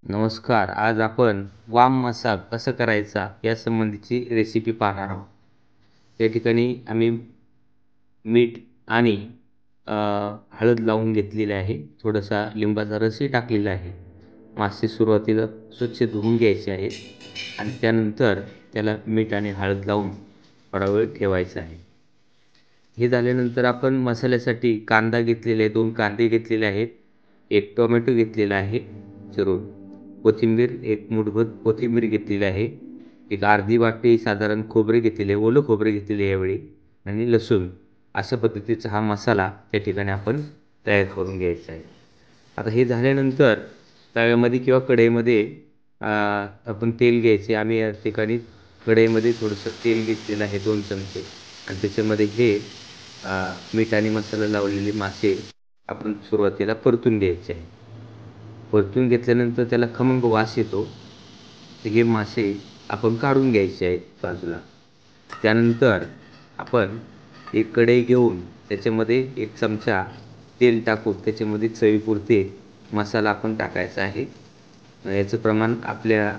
नमस्कार. आज आपण वाम मसाला कसा करायचा या संबंधीची रेसिपी पाहणार आहोत. त्या ठिकाणी आम्ही मीठ आणि अ, हळद लावून घेतलेली आहे. थोडासा लिंबाचा रसही टाकलेला आहे. मासे सुरुवातीला स्वच्छ धुवून घ्यायचे आहेत आणि त्यानंतर त्याला मीठ आणि हळद लावून थोडा वेळ ठेवायचं आहे. हे झाल्यानंतर आपण मसाल्यासाठी कांदा घेतलेला आहे, 2 कांदे घेतलेले आहेत, 1 टोमॅटो घेतलेला आहे चिरून, कोथिंबीर 1 मूठभर कोथिंबीर घेतलेली आहे, एक अर्धी वाटी साधारण खोबरे घेतलेले आहे, ओलं खोबरे घेतलेले आहे यावेळी आणि लसूण. अशा पद्धतीचा हा मसाला त्या ठिकाणी आपण तयार करून घ्यायचा आहे. आता हे झाल्यानंतर तव्यामध्ये किंवा कढईमध्ये आपण तेल घ्यायचे. आम्ही या ठिकाणी कढईमध्ये थोडंसं तेल घेतलेलं आहे 2 चमचे आणि त्याच्यामध्ये हे मीठ आणि मसाला लावलेले मासे आपण सुरुवातीला परतून घ्यायचे आहे. परतून घेतल्यानंतर त्याला खमंग वास येतो. तर हे मासे आपण काढून घ्यायचे आहेत बाजूला. त्यानंतर आपण एक कढई घेऊन त्याच्यामध्ये 1 चमचा तेल टाकून त्याच्यामध्ये चवीपुरते मसाला आपण टाकायचा आहे. याचं प्रमाण आपल्या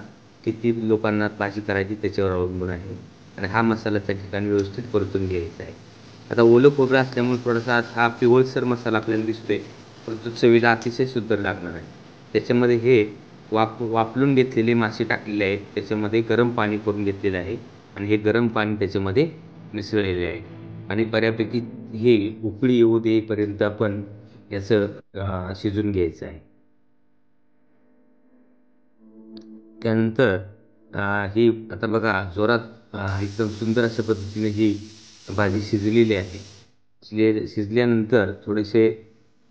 किती लोकांना भाजी करायची त्याच्यावर अवलंबून आहे आणि हा मसाला त्या ठिकाणी व्यवस्थित परतून घ्यायचा आहे. आता ओलं खोबरं असल्यामुळे थोडासा हा पिवळसर मसाला आपल्याला दिसतोय, परंतु चवीला अतिशय सुंदर लागणार आहे. त्याच्यामध्ये हे वाफलून घेतलेले मासे टाकलेले आहेत. त्याच्यामध्ये गरम पाणी करून घेतलेलं आहे आणि हे गरम पाणी त्याच्यामध्ये मिसळलेले आहे आणि बऱ्यापैकी हे उकळी येऊ देईपर्यंत आपण याचं शिजून घ्यायचं आहे. त्यानंतर ही आता बघा जोरात एकदम सुंदर अशा पद्धतीने ही भाजी शिजलेली आहे. शिजल्यानंतर थोडेसे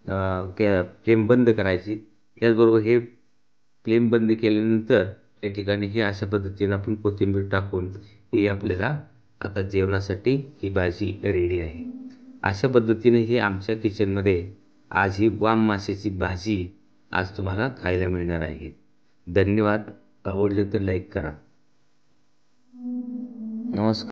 फ्लेम बंद करायची. त्याचबरोबर हे फ्लेम बंद केल्यानंतर त्या ठिकाणी हे अशा पद्धतीनं आपण कोथिंबीर टाकून ही आपल्याला आता जेवणासाठी ही भाजी रेडी आहे. अशा पद्धतीने ही आमच्या किचनमध्ये आज ही वाम माशाची भाजी आज तुम्हाला खायला मिळणार आहे. धन्यवाद. आवडले तर लाईक करा. नमस्कार.